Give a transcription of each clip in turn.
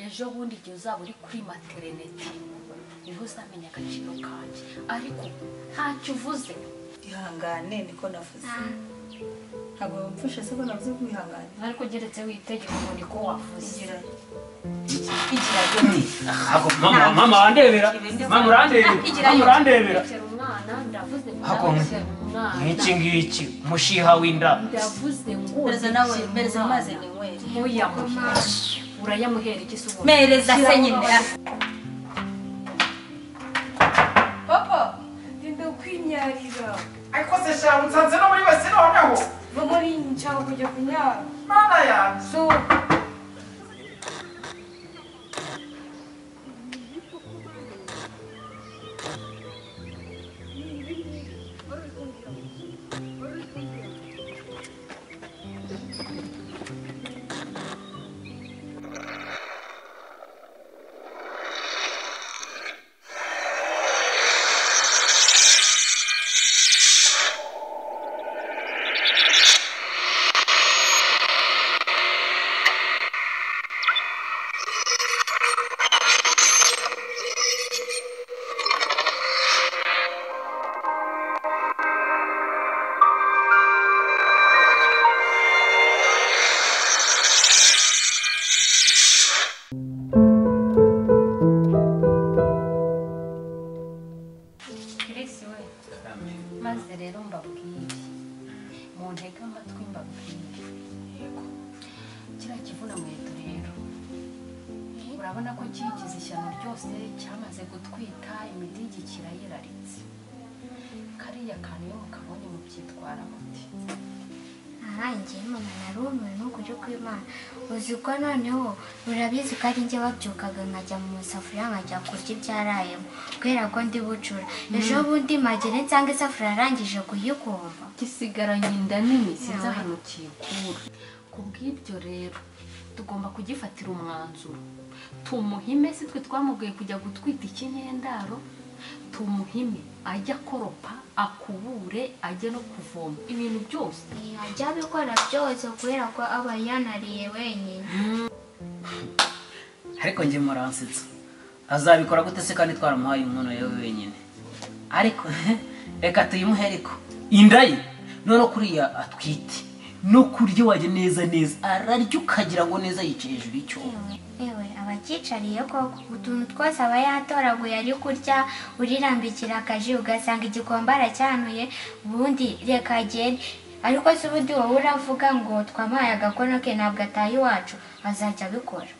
ejo bundi igihe uzaba uri kuri maternity niho uzamenya agaciro kanjye ariko ntacyo uvuze. ihangane niko navuze ntabwo mfashe se ko navuze kwihangana ariko geretse witegeka ngo niko wavuze. igira gute ako mama wandebera mama urandebera umwana ndavuze ako umwana ngiki mushiha winda ndavuze ngo mereza amazi ninywere muyamuha urayamuhera iki se ubu mereza se nyine papa ndinde kwinyarira ariko se shabu nsanze no muri wese noneho muri nshaka kujya kunyara mana ya so maze rero mbabwire mu ntege amatwi mbabwire kiriya kivuna mweto rero urabona ko kigize ishyano ryose cyamaze gutwita imidigi kirayiraritse kariya kantu iyo mukabonye mubyitwara muti njye mama narumiwe n'ukuri kw'Imana uzi ko noneho urabizi ko ari njye wabyukaga nkajya mu isafuriya nkajya kurya ibyarayemo kubera ko ndi bucura ejo bundi magere nsanga isafuriya arangije kuyikumva gisigaranye inda nini sinzi ahantu kiyikura ku bw'ibyo rero tugomba kugifatira umwanzuro tumuhime si twe twamubwiye kujya gutwita ikinyendaro tumuhime ajya koropa akubure ajya no kuvoma ibintu byose ajya abikora byose kubera ko aba yanariye wenyine ariko njye muransetsa azabikora gute se kandi twaramuhaye inkono yawe wenyine ariko reka tuyimuhe ariko inda ye none kuriya atwite no kurya wajya neza ararya ukagira ngo neza yicaye hejuru y'icyobo ewe abakicariye koko utuntu twose aba yatoraguye ari kurya urirambikira akaji ugasanga igikombe aracyanuye ubundi reka agende ariko se ubundi wowe uravuga ngo twamuhaye agakono ke ntabwo ataha iwacu azajya abikora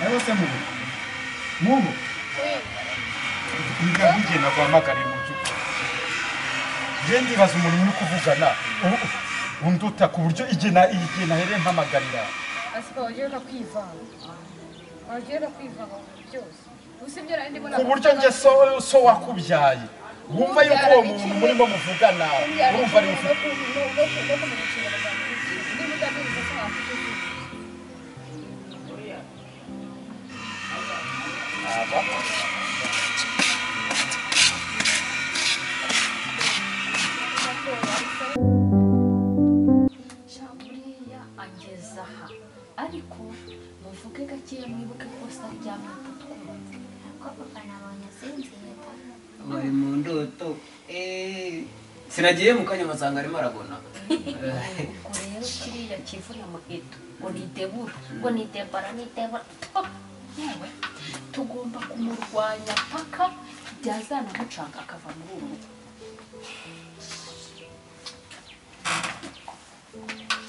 Ayo se mubu niga bigena kwa makari mu cyuko je ndibaza umuntu muri kuvugana unduta ku buryo igena here mpamagarira asiba waje kwivanga wagera kwivanga mu byose usibye randi mbona ku buryo nge so wakubyaye wumva yuko uwo muntu murimo muvugana urumva ari ufite Shaburiya angeza aha ariko muvuge gakeya mwibuke ko saa ryamwita twumva ko papa nabonye asinziriye da bari mu ndoto sinagiye mu kanya masanga arimo aragona ubwo rero kiriya kivuna muheto ngo nidebura ngo nidebara yewe tugomba kumurwanya paka byazanamucanga akava muri uru rugo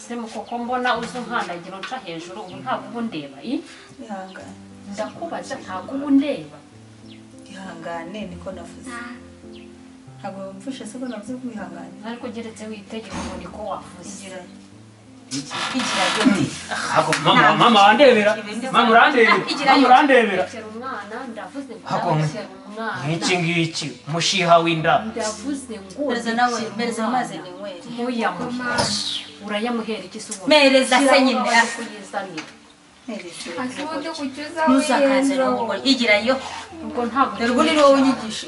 semu koko mbona uzi nkandagira nca hejuru ubu ntabwo uba undeba ihangane ndakubaza ntabwo uba undeba ihangane niko navuze ntabwo mfashe se ko navuze kwihangana ariko geretse witegeka ngo niko wavuze igira gute mama wandebera mama urandebera Kera umwana ndavuze ngo Hako, ndabukera umwana nk'iki ngiki mushiha w'inda ndavuze ngo Pereza nawe pereza amazi ni nywere ntuyamuhe urayamuhera iki se ubundi Mereza se nyine. kuyizanira hasi uburyo kucyuza ntuzakaze no gukora igirayo ubwo ntabwo dore ubundi niwo unyigisha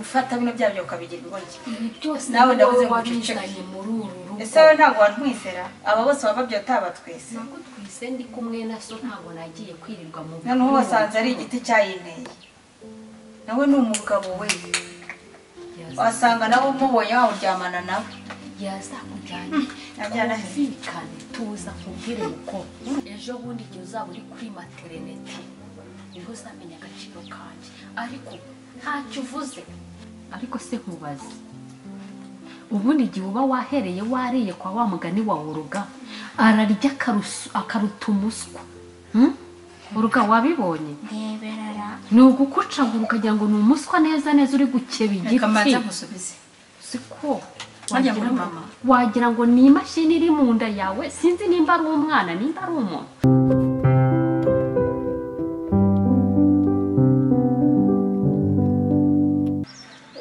ufata bino byabyo ukabigira inkongi ibi byose Nawe ndavuze ngo wabizanye muri uru rugo ese we ntabwo wantwisera aba bose baba babyota batwese ntabwo twise ndi kumwe na so ntabwo nagiye kwirirwa mu noneho wasanze ari igiti cyayinteye nawe ni umugabo we wasanga nawe umubonye wawuryamana nawe yazakujyanye Ajyana he? twumvikane tuza kubwire uko ejo bundi igihe uzaba uri kuri materineti niho uzamenya agaciro kanjye ariko ntacyo uvuze ariko se nkubaze ubundi igihe uba wahereye wariye kwa wa mugani wa uruga ararya akaruta umuswa uruga wabibonye ndeberara ni ugukucagura ukagira ngo ni umuswa neza neza uri gukeba reka mbanza igiti musubize siko Wagira ngo mama. wagira ngo ni imashini iri mu nda yawe sinzi nimba ari umwana nimba ari umuntu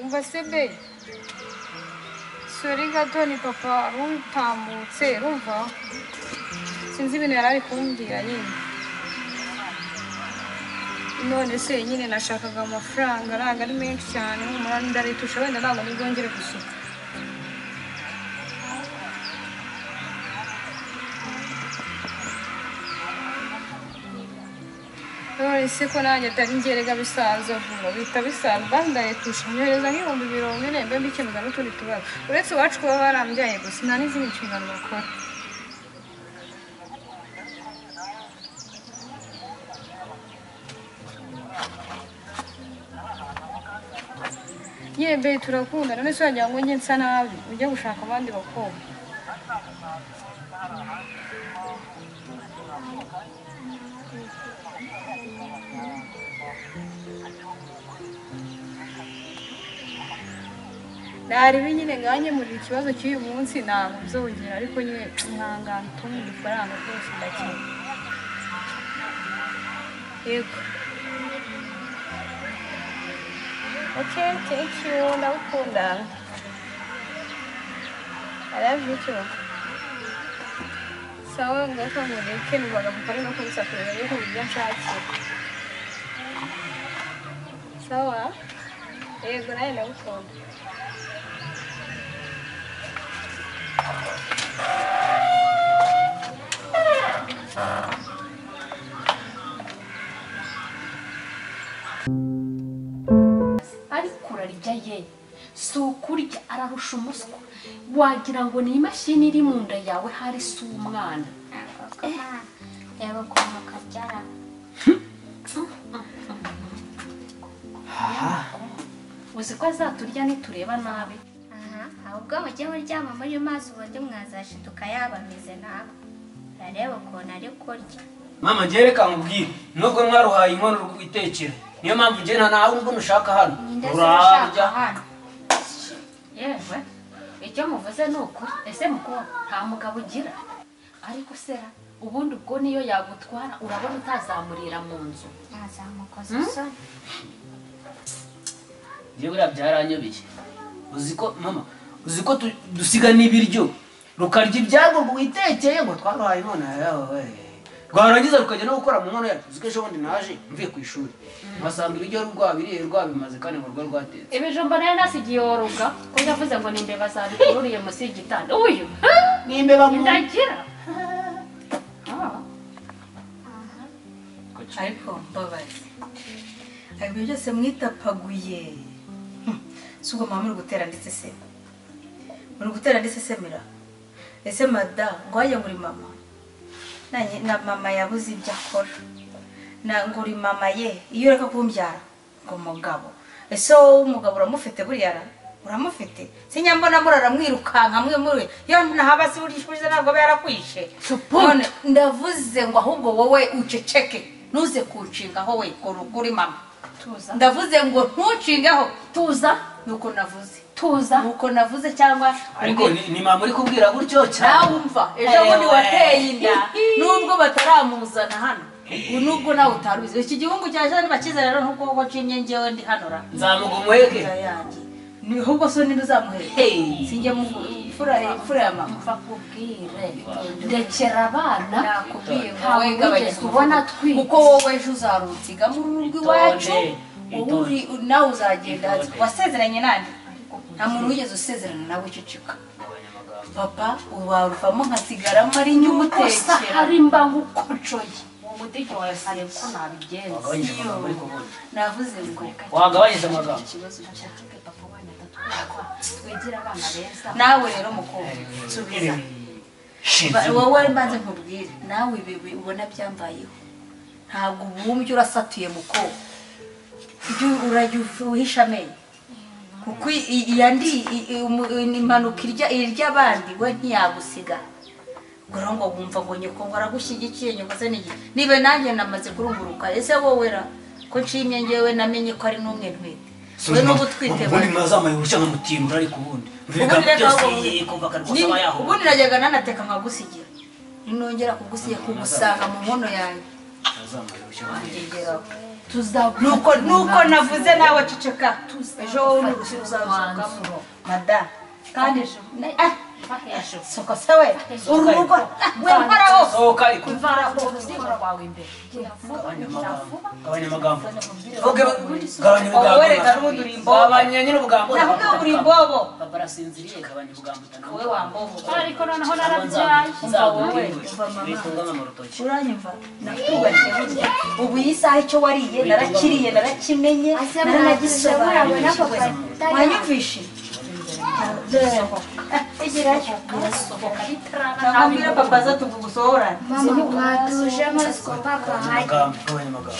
umva se be sori gato ni papa rutambutse rumva sinzi ibintu yari ari kumbwira nyine none se nyine nashakaga amafaranga aranga ari menshi cyane nk'umunani ndaritusha wenda ntabwo nibwongere gusuka none se ko nanjye atari ngerega bisanzwe vuba bihita bisanzwe basi ndaretusha nyohereza nk'ibihumbi 40 mbe mbikemuza n'utundi tubazo uretse iwacu kuba barambyaye gusa nta n'izindi nshingano bakora yebe turakunda none se wagira ngo njye nsa nabi ujye gushaka abandi bakobwa naribi nyine nkanyemurira ikibazo cy'uyu munsi ntabwo nzongera ariko nyine ihangane utume udufaranga rwose ndakira yego okay thank you ndagukunda I love you too sawa ngaruka mureke nubaga papa ari no kubisakurira ariko ibyo nshakira sawa yego nawe ndagukunda ariko urarya ye si ukurya ararusha umuswa wagira ngo ni imashini iri mu nda yawe hari si umwana reba ukuntu kabyara uzi ko azaturya nitureba nabi ahubwo mujye muryama muri mazi ubundi mwazashiduka yabamize nawe urareba ukuntu ari kurya mama njye reka nkubwire nubwo mwaruhaye inkono rwitekera niyo mpamvu njye nta nawe mbona ushaka hano urarya yewe icyo muvuze ni ukuri ese mukobwa nta mugabo ugira ariko sera ubundi ubwo niyo yagutwara urabona utazamurira mu nzu. ntazamukoze isoni. Njye buriya byaranyobeye. Uzi ko mama, uzi ko dusiga n'ibiryo rukarya ibyago ngo witekeye ngo twaruhaye none yawe. Rwarangiza rukajya no gukora mu nkono yacu. Uzi ko ejo bundi naje mvuye ku ishuri. Ngasanga ibiryo rwabiriye rwabimaze kandi ngo rwa rwatetse. Ibijumba nayo nasigiye woruga ko yavuze ngo nimbe bazabikururiye musi y'igitanda. Uyu Nimbe bamu. ndagira. ariko mbabazi ibyo byose mwitapaguye si ubwo mama muri gutera ndetse se muri gutera ndetse semera ese mada ngo wajya nguri mama na mama yabuze ibyo akora na nguri mama ye iyo ureka kumbyara ngo mugabo ese wowe umugabo uramufite buriya uramufite sinyambona murara mwirukanka mwe muri yo ntahaba si burishuje ntabwo yarakwishe none ndavuze ngo ahubwo wowe uceceke nuze kunshingaho we kuri mama Tuza. ndavuze ngo ntunshingaho Tuza. nuko navuze Tuza. nuko navuze cyangwa Ariko ni mama uri kubwira gutyo cyane. nawe umva ejo bundi wateye inda nubwo bataramuzana hano nubwo nawe utarubizi iki gihungu cyaje nibakiza rero nkuko ncinye ngewe ndi hanora Nzamugumuheke. ni ahubwo so ninde uzamuhera Hey. sinjye fura ya mama Bakubwire. Ndekera abana. nakubwiye ngo Ntabwo wowe gabanya wigeze ubona twitse. kuko wowe ejo uzarunsiga mu rugo iwacu Itonde. uri nawe uzagenda wasezeranye nande nta muntu wigeze usezerana nawe uceceka papa ubaruvamo nkasigaramo ari inyuma Gusa utekera hari mba ngukocoye. Uwo mudiho wawe sare ko nabigenza. Wagabanyije amagambo ariko ubundi. navuze ngo Wagabanyije amagambo. ikibazo cyane Papa wana tatwara. Twegera abana beza. nawe rero mukobwa subiza wowe mbanze nkubwire nawe ibi ubona byambayeho ntabwo ubumbye urasatuye mukobwa ibyo urajya uhisha amenyo kuko iyandi impanuka irya abandi we ntiyagusiga ubwo ngo wumva ngo nyoko ngo aragushyigikiye nyoko se n'igi niba nanjye namaze kurunguruka ese wowe ra ko nshimye ngewe namenye ko ari n'umwe ntwite we n'ubu twite ubundi mwazamaye urushya nkamutimbura ariko ubundi ubundi najyaga nanateka nkagusigira ninongera kugusiga kugusanga mu nkono yanjye nuko navuze nawe ceceka ejo n'urushyi ruzazukamo mada kandi soko se we urugo we mparaho sohoka ariko Vara ko uzikora wawe imbere. gabanya amagambo gabanya wowe reka ubugambo n'ubundi uri imbobo gabanya nyine ubugambo navuga ngo uri imbobo papa arasinziriye gabanya ubugambo wowe wambobo Ariko noneho narabyaye. bitungama mu rutoki uranyumva nakubashye burya ubu iyi saha icyo wariye narakiriye narakimenye naranagisobanuye wanyumvishe ntabwira papa aza tugusohorane mama mwatujemo siko papa hari gabanya amagambo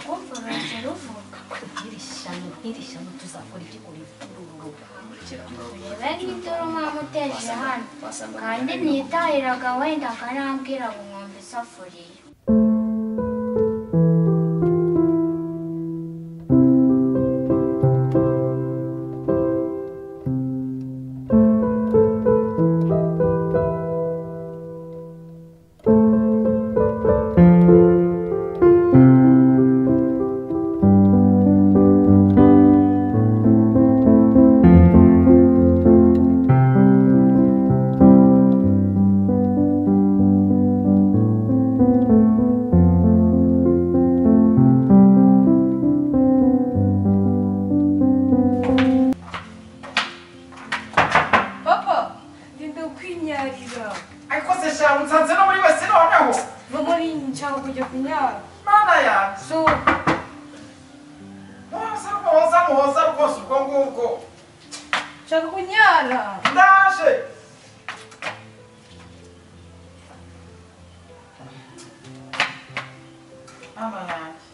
kumva urajya ruvuga Iri shyano tuzakora iki kuri uru rugo. reba nk'induru mwamuteje hano kandi nitahiraga wenda akanambwira ngo mwumve isafuriya ariko se shabu nsanze no muri wese noneho muri nshaka kujya kunyara mana yanjye so muhoza rwose ubwo ngubwo nshaka kunyara ndaje mama yanjye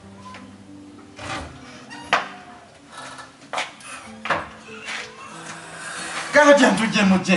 ngaho genda ujye mujye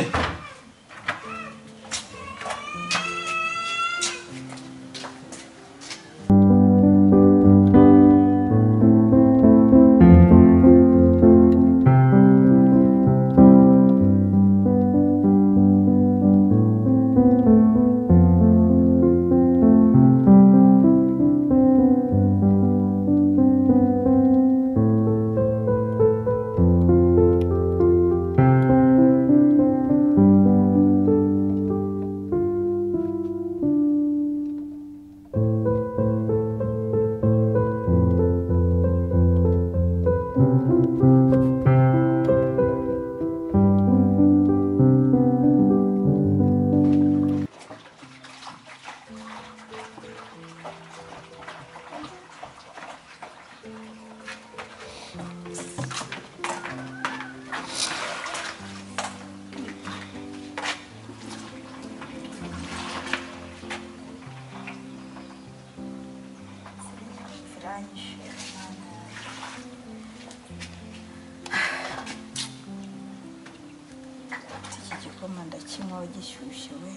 ndakinywa gishyushye we.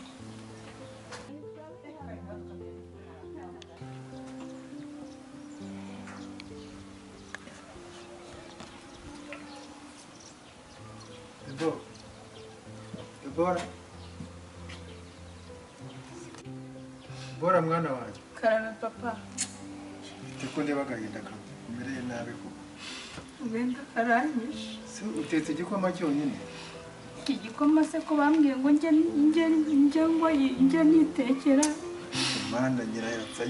Bora mwana wanjye. Karame papa. Tiko ndeba gahinda ka. Umereye nabi ko. Wenda aranyishe. Se utetse igikoma cyonyine. Igikoma se ko bambwiye ngo njye nitekera. Mana nyirayatsa.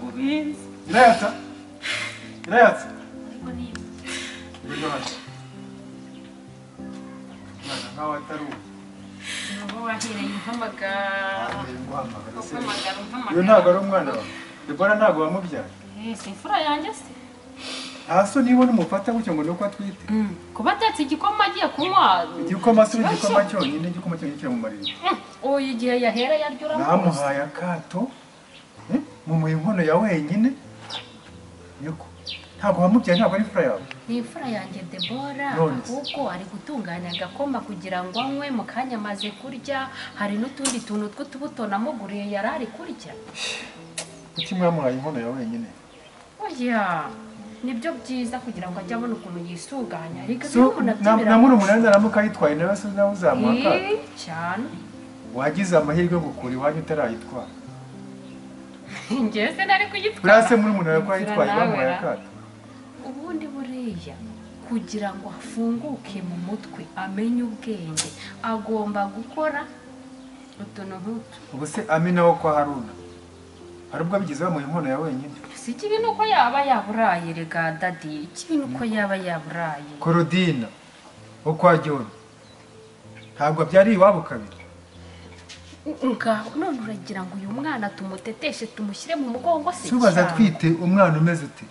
Ubizi. Nyirayatsa. Mwana nkawe atari ubu. wahiranye umpamagara. Iyo ntabwo ari umwana wawe. Debora ntabwo wamubyaye. Si imfura yanjye se. Aso niba numufata gutyo ngo nuko atwite. Kuba atetse igikoma agiye kunywa. Igikoma si igikoma cyonyine, igikoma cyonyine kiramumarira. Oya igihe yahera yaryo uramuzi. Namuhaye akato. Mu inkono ya wenyine. Yuko. Ntabwo wamubyaye, ntabwo ari imfura yawe. Ni imfura yanjye Debora, ahubwo ari gutunganya agakoma kugira ngo anywe mu kanya amaze kurya. Hari n'utundi tuntu tw'utubuto namuguriye yari ari kurya. Kuki mwamuhaye inkono ya wenyine? Oya, nibyo byiza kugira ngo ajye abona ukuntu yisuganya. Na muri umunani aramuka yitwaye nawe se nawe uzamuha akato. Cyane. Wagize amahirwe gukura iwanyu utarayitwara. Ngeze nari kuyitwara. Burase muri umunani ko yitwaye bamuhaye akato. Ubundi buriya kugira ngo afunguke mu mutwe amenye ubwenge agomba gukora utuntu nk'utu. Ubu se amina wo kwa Haruna harubwo bigize bamuha inkono ya wenyine. Si kibi nuko yaba yaburaye rega dadi, kibi nuko yaba yaburaye. Korodina wo kwa John ntabwo byari iwabo kabiri. None uragira ngo uyu mwana tumuteteshe tumushyire mu mugongo se? Subaza twite umwana umeze ute?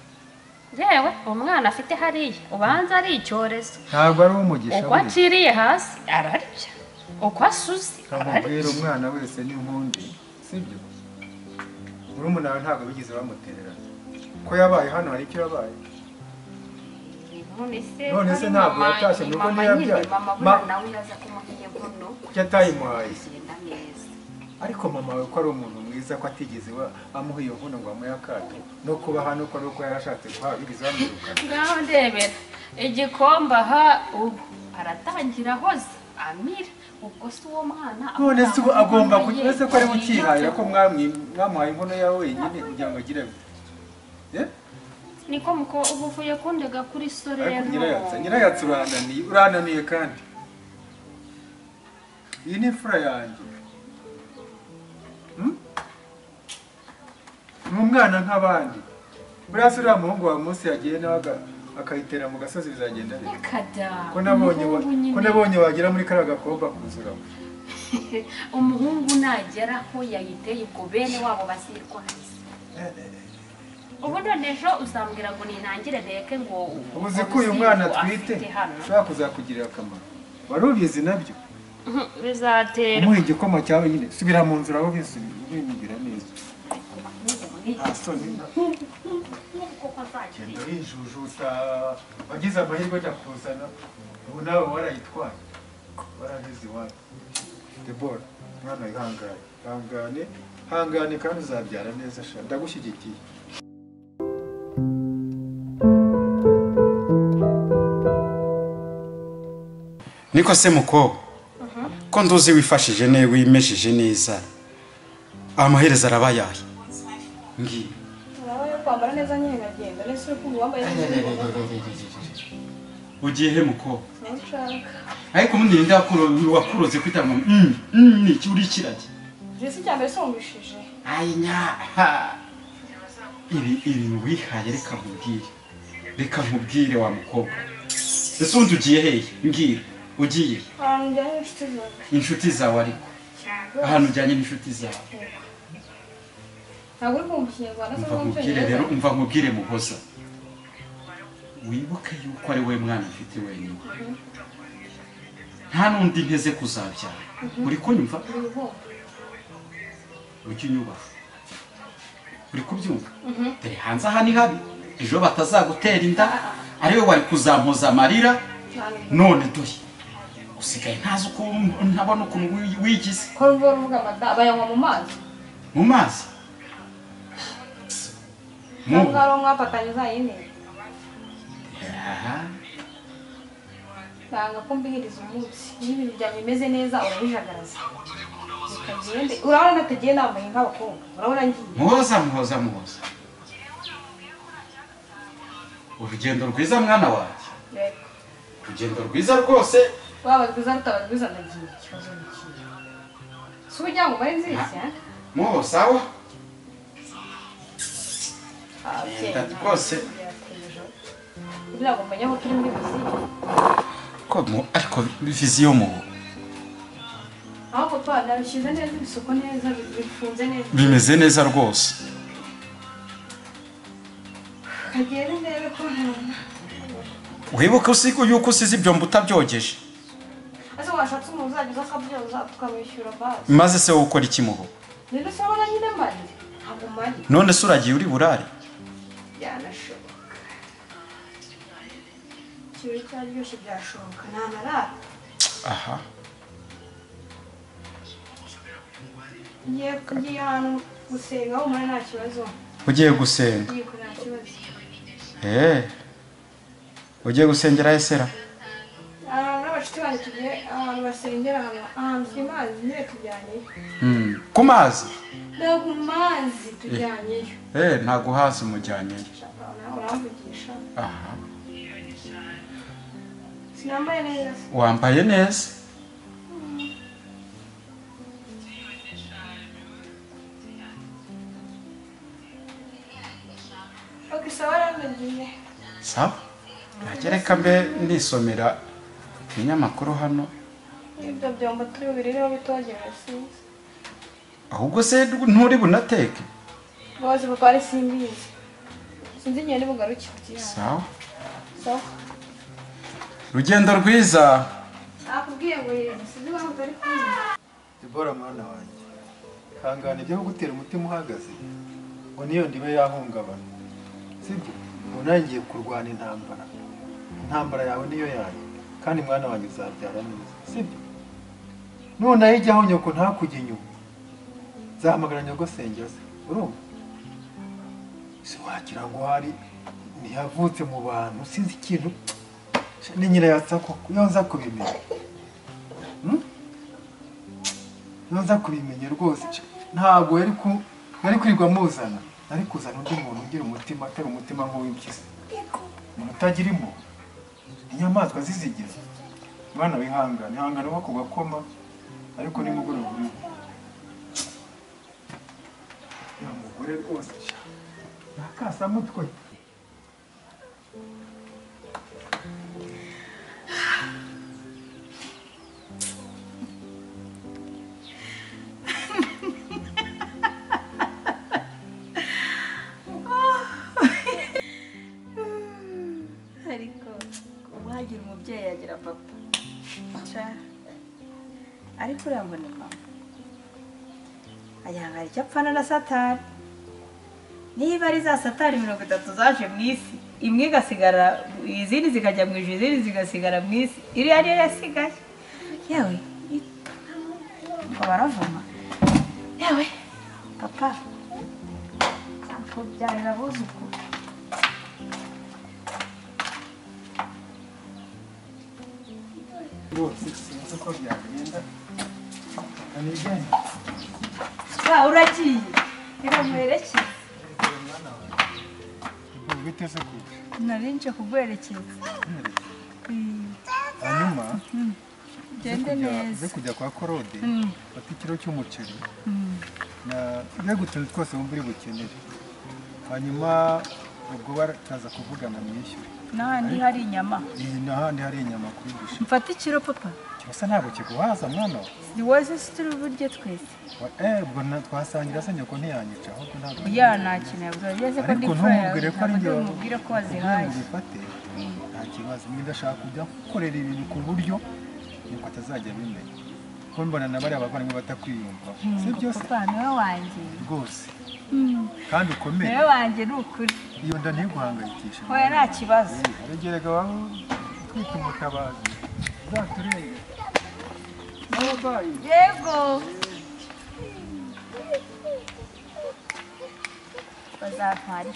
Yewe umwana afite hariya ubanza ari icyorezo. Ntabwo ari umugisha. Uko aciriye hasi ararya, uko asuze ararya. Umwana wese ni nkundi, sibyo? Urumuna nawe ntabwo bigize bamuterera. Ko yabaye hano hari icyo yabaye. None se ntabwo yatashye nuko ntiyabyaye. Mama nawe yaza kumuhiye nkono. Kuki atayimuhaye? Ariko mama we ko ari umuntu mwiza ko atigeze amuha iyo nkono ngo amuhe akato no kuba hano ko nuko yarashatse kuba bigize bamwirukana. Ngaho ndebera igikomba ha ubu aratangira hoze amira ubwo se uwo mwana. None se agomba kugeze ko ari mukihaya ko mwamuhaye inkono yawe wenyine kugira ngo agire. Niko muko ubuvuye kundega kuri sore rero. Nyirayatsa urananiye kandi. Iyi ni imfura yanjye. Umwana nk'abandi. Burase uriya muhungu wa munsi yagiye nawe akayitera mu gasozi bizagenda neza. Ko nabonye wagera muri kariya gakomba kuzuramo. Umuhungu nagera aho yayiteye ubwo bene wabo basirwaza. Ubu none ejo uzambwira ngo ninangire ndeke ngo ubuze ko uyu mwana twite ushobora kuzakugirira akamaro. Wari ubizi nabyo? Bizatera. Umuha igikoma cyawe nyine subira mu nzira aho bigira neza. Kendo yijujuta wagize amahirwe ajya kuzana ubu nawe warayitwaye warageze iwawe. Debora mwana hangane kandi uzabyara neza sha ndagushyigikiye. Niko se mukobwa ko nduzi wifashije ne wimejeje neza amaherezo arabayaye ngi nawe kwambara neza nyine ngagenda nese ko wambaye ugiye he mukobwa nshaka ariko mundi wakuroze kwitanga ni cyuri kirage Jesi cyambere sombishije ayinya iri wihaye reka nkubwire wa mukobwa ese undi ugiye hehe mbwira ugiye inshuti zawe ariko ahantu ujyanye n'inshuti zawe ntabwo uri kumva ikinyarwanda se umva nkubwire rero umva nkubwire Muhoza wibuke yuko ari we mwana mfite wenyine nta n'undi nteze kuzabyara uri kunyumva ujye unyubaha uri kubyumva dore hanze aha ni habi ejo batazagutera inda ariwe wari kuzampoza amarira none dore usigaye ntazi uko ntabona ukuntu wigize ko mvura uvuga amada bayanywa mu mazi mu mazi ntabwo ari umwafatanye uzayine ntabwo ko mbihiriza umunsi iyo ibintu byawe bimeze neza urabijagaraza bikagende urabona natagiye nambaye nk'abakobwa urabona ngiye Muhoza urugendo rwiza mwana wanjye urugendo rwiza rwose waba rwiza rutaba rwiza nagiye ikibazo n'ikihe si uburyo ngo mbare nziza Muhoza sawa rwose kugira ngo mmenye aho turi muri viziyo ariko viziyo muho aho papa nabishyize neza ibisuko neza bifunze neza bimeze neza rwose kagere ndebe ko ntabona wibuke yuko usize ibyombo utabyogeje ese washatse umuntu uzajya uza akabyoza tukamwishyura basi maze se wowe ukora iki muho rero se urabona nyine marire ntabwo marire none se uragiye uri burare byanashoboka ikirori cyaryoshye byashoboka nta narara aha ngiye ahantu gusenga aho umara nta kibazo ugiye gusenga ngiye ko nta kibazo ugiye gusengera esera n'abashuti banjye tugiye ahantu basengera ahantu ku mazi nyine tujyanyeyo ku mazi ntabwo ku mazi tujyanyeyo ntabwo hazi mujyanyeyo nawe uramvugisha aha sinambaye neza wambaye neza sawa ranagiye sawa reka mbe ndisomera ibinyamakuru hano ibyo byombo turi bubiri niho bitogera sinzi ahubwo se nturi bunateke bose papa ari simbizi sinzi igihe nibugarukire sawa sawa rugendo rwiza nakubwiye ngo sinzi impamvu utari kumva Debora mwana wanjye ihangane ibyo gutera umutima uhagaze ngo niyo ndibe yahungabana sibyo ubu nangiye kurwana intambara yawe niyo yanjye kandi mwana wanjye uzabyara neza sibyo none ayijyaho nyoko ntakujya inyuma zahamagara nyogosenge se urumva si wagira ngo hari ntiyavutse mu bantu sinzi ikintu ni nyina yatsa koko iyo nza kubimenya iyo nza kubimenya rwose ntabwo yari kwirirwa muzana ari kuzana undi muntu ugira umutima atari umutima nk'uw'impyisi umuntu utagira impuhwe inyamaswa zizigize mwana ihangane wo kugakoma ariko nimugoroba uri ya mugore rwose nakasamutwe umubyeyi yagira papa ariko uriya ngo ni mama ayangara icyo apfana na satani niba ari za satani 30 zaje mu isi imwe igasigara izindi zikajya mu ijuru izindi zigasigara mu isi iriya niyo yasigaye yewe ngo baravuma yewe papa nzakubyarira abuzukuru rwose sinzi uko byagenda aniganye uragiye iramuherekeza biteze kubi narinje kuguherekeza hanyuma gende neza uze kujya kwa korode fata ikiro cy'umuceri na mbega utuntu twose wumva uri bukenere hanyuma ubwo baraza kuvugana mwishyure n'ahandi hari inyama n'ahandi hari inyama kuri dushe mfata ikiro papa cyose ntabwo kiguhaza mwana we si wowe se turi burye twese ubwo twasangira se nyoko ntiyanyica ahubwo ntabwo nta kintu yabuze ageze ko ndi fura ntumubwire ko wazihaye ubifate nta kibazo ndashaka kujya gukorera ibintu ku buryo nuko atazajya abimenya ko mbona na bariya bavandimwe batakwiyumva si byose papa niwe wanjye rwose kandi ukomeye niwe wanjye ni ukuri iyo nda ntiguhangayikisha hoya nta kibazo aregerega waba twita umutabazi uzaturenge yego bazatwara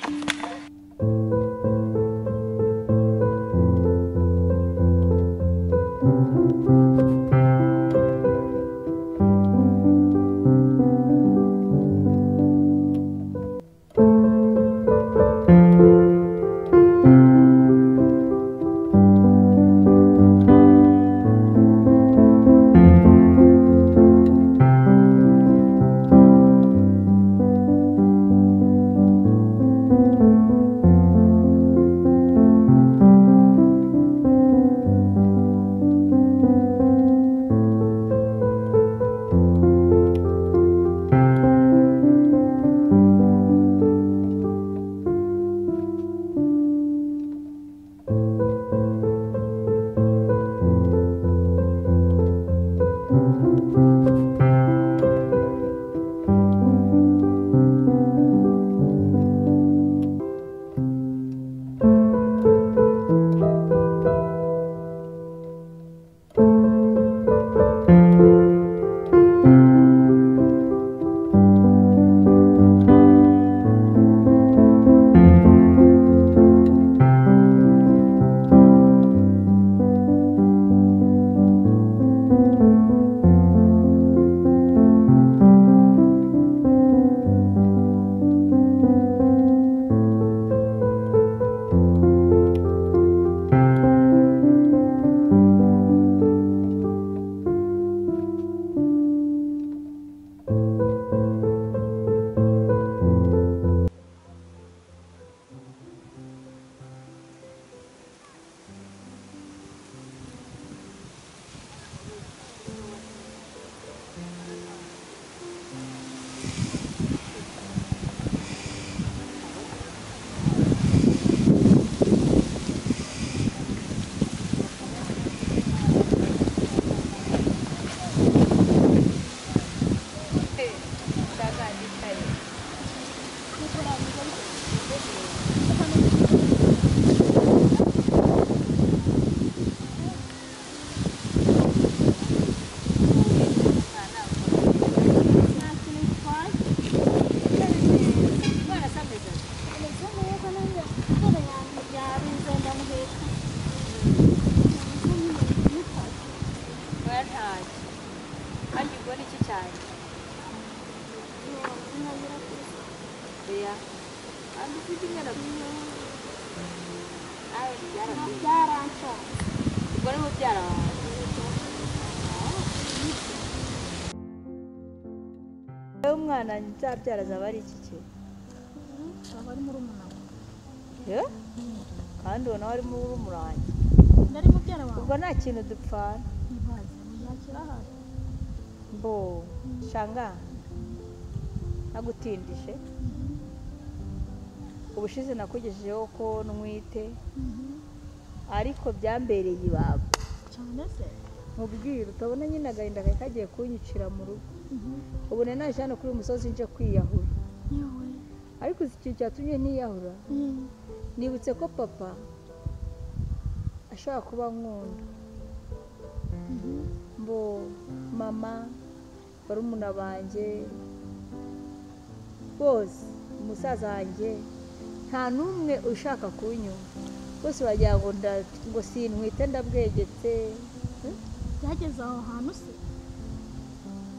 umwana nzabyara azaba ari iki kintu aba ari muri umwana kandi ubona wari muri umurangi ndari mubyara wawe ubwo nta kintu dupfana ntakirahari mbo shanga nagutindije ubushize nakugejejeho ko nwite ariko byambereye ibaba cyane se mubwira utabona nyine agahinda kari kagiye kunyicira mu rugo ubu naje hano kuri uyu musozi nje kwiyahura ariko iki cyatumye ntiyahura nibutse ko papa ashobora kuba nkunda mbo mama barumuna banjye bose umusaza wanjye nta n'umwe ushaka kunyumva bose bagira ngo sintwite ndabwegetse byageze aho hantu se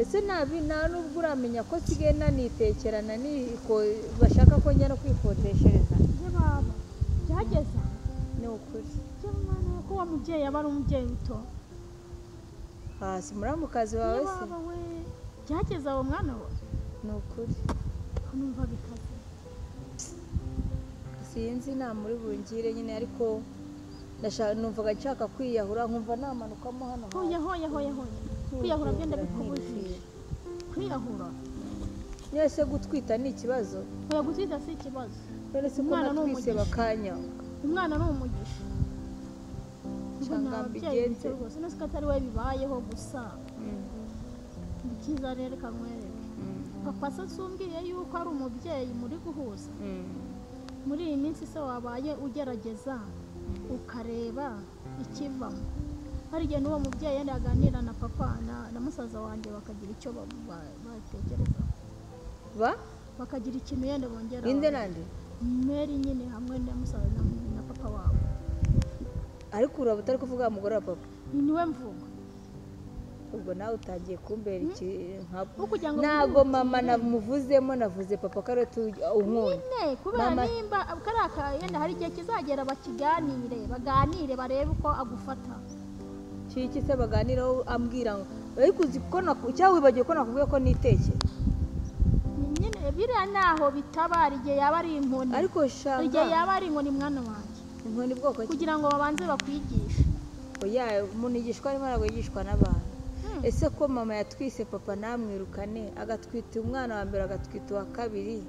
ese nta nubwo uramenya ko sigaye nanitekerana bashaka ko njya no kwikodeshereza baba byageze ni ukuri ko wa mubyeyi aba ari umubyeyi uto hasi muramukazi wawe se byageze aho mwana we ni ukuri numva bikaze si sinzi nta muri bungire nyine ariko numvaga nshaka kwiyahura nkumva namanukamo hano hoya kwiyahura byenda bikubujije kwiyahura nese gutwita ni ikibazo hoya gutwita si ikibazo none se ko natwise bakanya umwana ni umugisha cyangwa mbigenze rwose nese ko atari we bibayeho gusa bikiza rero kamwereke papa se sumbwiye yuko ari umubyeyi muri guhuza muri iyi minsi se wabaye ugerageza ukareba ikivamo hari igihe n'uwo mubyeyi yenda aganira na papa na musaza wanjye bakagira icyo batekereza bakagira ikintu yenda bongera inde nande meri nyine hamwe na musaza na papa wabo ariko uraba utari kuvuga umugore wa papa niwe mvuga ubwo nawe utangiye kumbera iki ntago mama namuvuzemo navuze papa kare unkunda nyine kubera nimba karaka yenda hari igihe kizagera baganire barebe uko agufata kiki se baganiraho ambwira ngo ariko uzi ko cyangwa wibagiye ko nakubwiye ko niteke nyine biriya naho bitabara igihe yaba ari inkoni ariko shanga igihe yaba ari inkoni mwana wanjye inkoni bwoko kugira ngo babanze bakwigishe oya umuntu yigishwa arimo ntabwo yigishwa n'abantu ese ko mama yatwise papa namwirukane agatwita umwana wa mbere agatwita uwa kabiri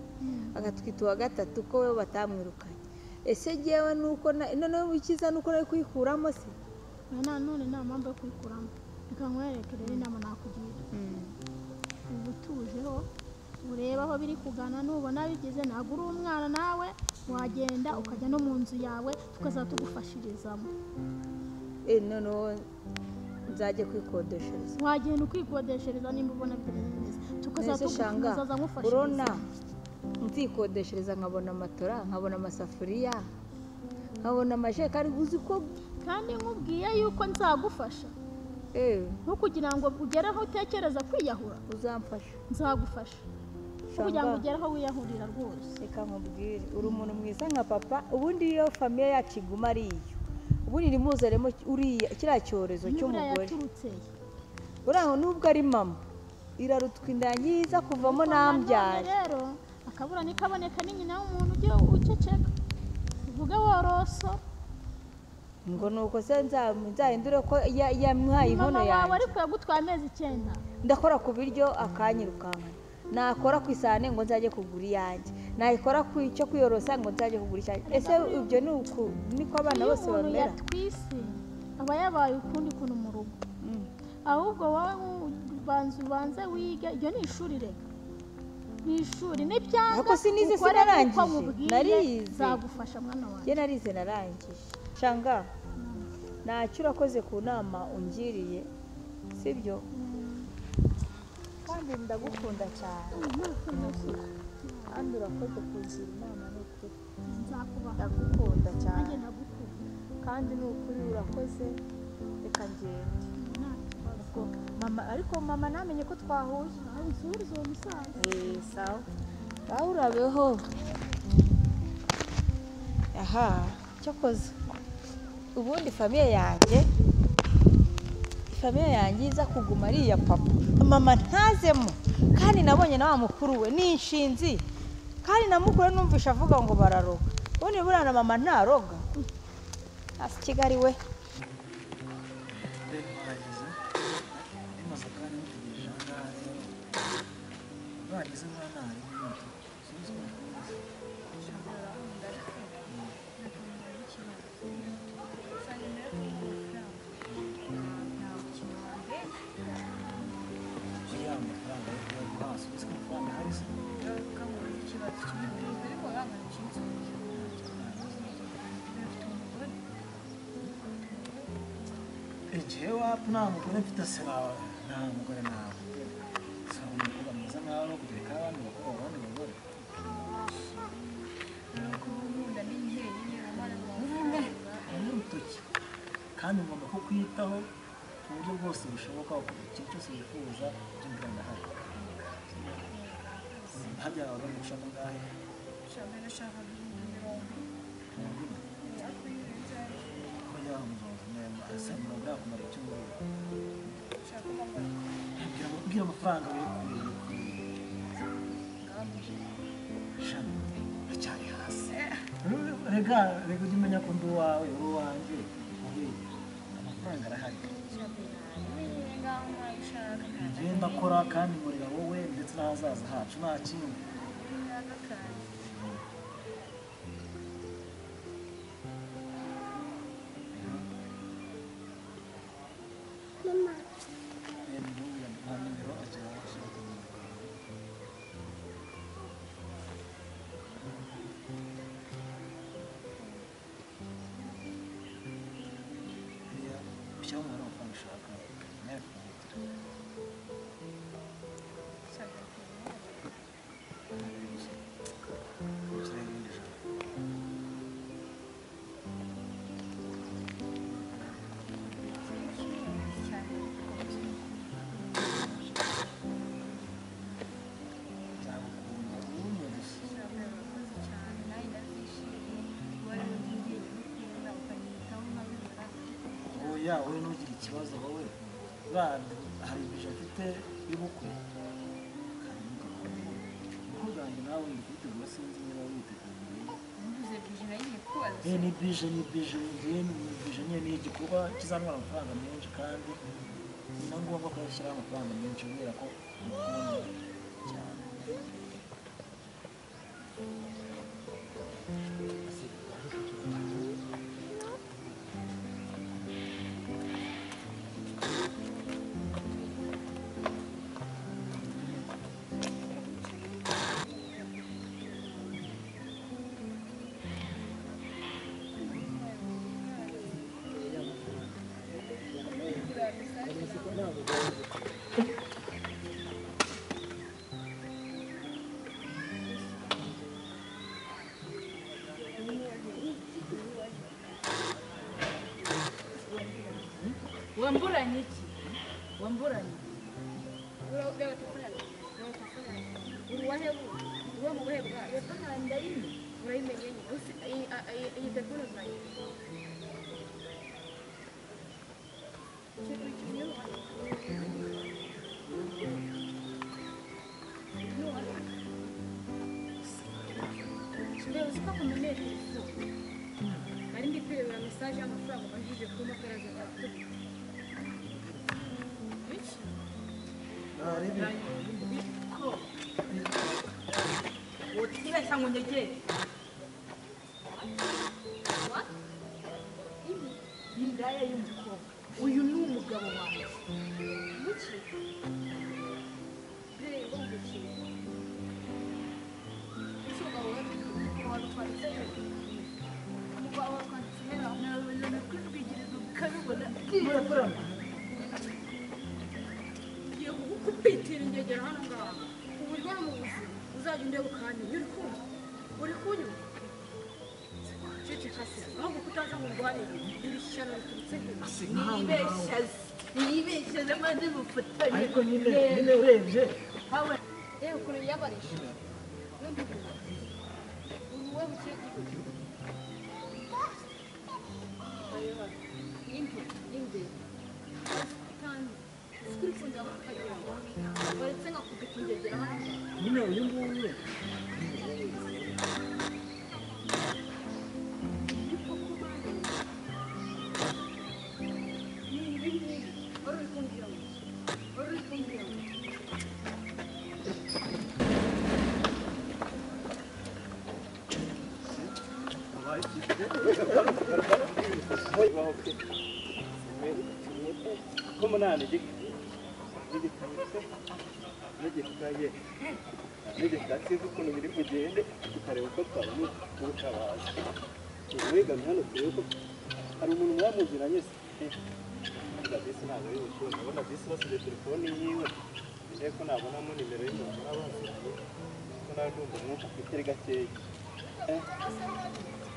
agatwita uwa gatatu ko we batamwirukanye ese ngewe nuko noneho ikiza nuko nari kuyikuramo se none nta mpamvu yo kuyikuramo reka nkwereke rero inama nakugira ubu utujeho ureba aho biri kugana nubona bigize ntabwo uri umwana nawe wagenda ukajya no mu nzu yawe tukazaba tugufashirizamo noneho nzajya kwikodeshereza wagenda ukikodeshereza nimba ubona bitagenze neza tukazaba tugufuzaza nkufashiriza urona nzikodeshereza nkabona amatora nkabona amasafuriya nkabona amajekari uzi ko kandi nkubwiye yuko nzagufasha nko kugira ngo ugere aho utekereza kwiyahura uzamfasha nzagufasha kugira ngo ugere aho wiyahurira rwose reka nkubwire uri umuntu mwiza nka papa ubundi iyo famiye yacu iguma ari iyo ubundi nimuzaremo uriya kiriya cyorezo cy'umugore uraho nubwo ari mama irarutwa inda nyiza kuvamo nambyaye rero akabura nikaboneka ni nyina w'umuntu ujye uceceka uvuge woroso ngo nuko se nzahindure ko yamuhaye inkono yanjye mama ariko yagutwaye amezi 9 ndakora ku biryo akanyirukankana nakora ku isahane ngo nzajye kugura iyanjye nayikora ku icyo kwiyorosa ngo nzajye kugura icyanjye ese ibyo niko abana bose bamera yatwise aba yabaye ukundi kuntu mu rugo ahubwo wowe ubanze wige iryo ni ishuri reka ni ishuri n'ibyanga ariko sinize sinarangije narize zagufasha mwana wanjye ye narize narangije shanga ntacyo urakoze ku nama ungiriye sibyo kandi ndagukunda cyane kandi urakoze kugira inama n'ukuri ndagukunda cyane kandi n'ukuri urakoze reka ngende mama ariko mama namenye ko twahuye usubize uwo musaza sawa aho urabeho aha cyakoze ubundi famiye yanjye iza kuguma ari iya papa mama ntazemo kandi nabonye na wa mukuru we ni inshinzi kandi na mukuru we numvisha avuga ngo bararoga ubundi buriya na mama ntaroga hasi Kigali we igihe wapfa nta mugore mfite se nawe nta mugore nawe si umukobwa mwiza nkawe no kugereka abandi bakobwa abandi bagore ni urutoki kandi ngomba kukwitaho ku buryo bwose bushoboka ikintu cyose wifuza byumvira ndahari hajya wawe gushaka ngahe bwira amafaranga uri kuri shami acyari hasi rega ujye umenya ko ndi uwawe uri uwanjye amafaranga arahari njyewe ndakora kandi nkorera wowe ndetse n'ahazaza hacu nta kindi ushyiraho umubare w'amafaranga ushaka nawe wowe ntugire ikibazo wowe hari ibije afite y'ubukwe kandi nawe ndi kubitegura sinzi niba witeguye ni bije nyine ni igikorwa kizantwara amafaranga menshi kandi ni na ngombwa ko yashyiraho amafaranga menshi kubera ko mukunda cyane wamburanye iki wamburanye uwo mu buhe bwayo urayimenye iyi telefone zayo uzi ko kumenera nari ndi kwirebera mesaje y'amafaranga ubajije kuri makaraza gatatu utibeshya ngo ndegere indaya y'umukobwa uyu ni umugabo wanjye muki rero muki umugabo watwanditse umugabo watwanditse na kwibwigiriza ukabibona ugiye kukupitira ingegera hano ngaha uburyo no mu buzima uzajya undeba ukanyuma uri kunyuma ceceka se ahubwo kutaza ngo ndwanire iri shyano riturutse niyibeshyaze maze bufatanye ariko nyine urebye hawe yewe ukuntu yabarisha uruwe buke imbe kandi sikuri kunda bakagira baretse nkakubita ingegera hano nyine uyu nguyu Komunani nigikatse ukuntu biri kugende tukareba uko twabona ubutabazi wigamye hano turebe ko hari umuntu mwamuziranye se bisi ntabwo ari bushobora ndabona bisi basize telefoni yiwe ngiye ko nabonamo nimero y'umuntu mwabaziranye ko nawe ndumva umwuka ufite gakeya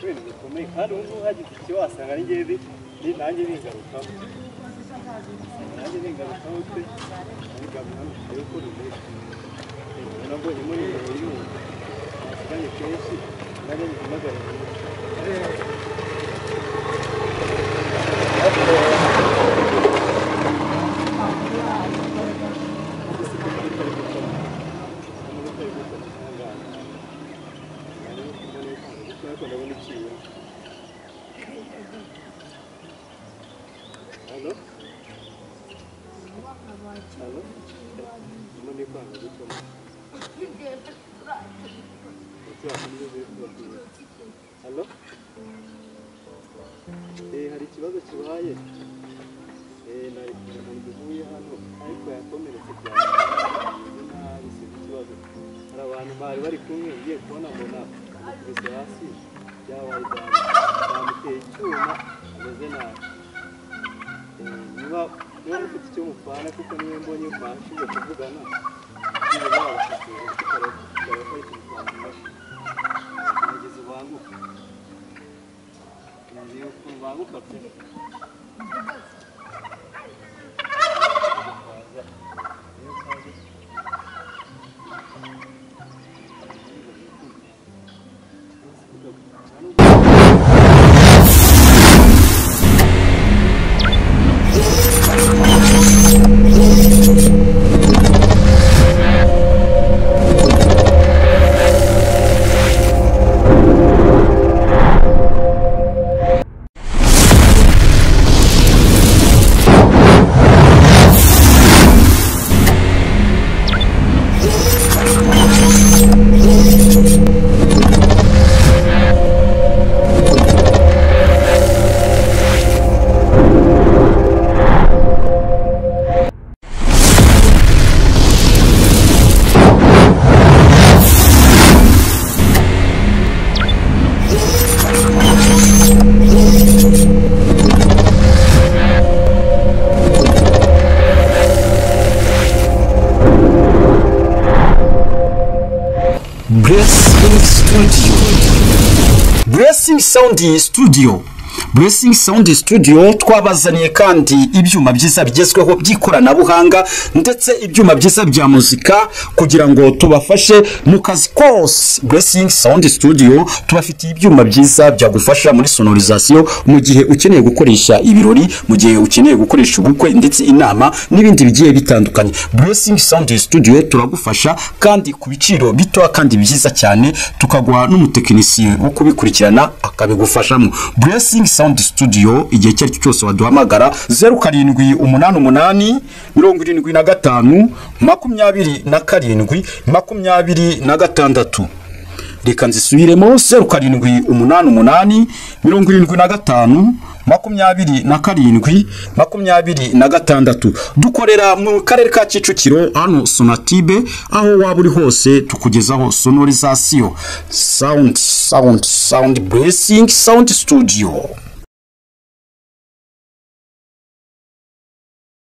ibintu bikomeye kandi ubu ngubu hagize icyo wasanga ari ngewe nanjye bingarukaho pe wigamye hano turebe ko rumeze nabonye muri iyo y'umuntu nasiganye kenshi nanjye bihamagara ariko ndabona ikiwe. Halo? Halo? Muri kwanga gutuma. Halo? Hari ikibazo kibaye. Nari duhuye hano ariko yakomeretse cyane. Nabi se ikibazo. Hari abantu bari kumwe ngiye kubona mbona bise hasi byabaye bamuteye icyuma ameze nabi. Niba ufite icyo mupfana kuko niwe mbonye mwashize kuvugana. Niba wabashije kukareka ikintu cyamufasha. Nageze banguka. Ngiye kubanguka pe. Blessing Sound Studio twabazaniye kandi ibyuma byiza bigezweho by'ikoranabuhanga ndetse ibyuma byiza bya muzika kugira ngo tubafashe mu kazi kose. Blessing Sound Studio tubafitiye ibyuma byiza byagufasha muri sonorisation mu gihe ukeneye gukoresha ibirori, mu gihe ukeneye gukoresha ubukwe ndetse inama n'ibindi bigiye bitandukanye. Blessing Sound Studio turagufasha kandi ku biciro bito kandi byiza cyane, tukaguha n'umutekinisiye wo kubikurikirana akabigufashamo. Blessing Sound Studio igihe cyari cyose waduhamagara 0788 75 27 26. Reka nzisubiremo 0788 75 27 dukorera mu karere ka Kicukiro hano Sonatibe, aho waba uri hose tukugezaho sonorisation. Sound Blessing Sound Studio.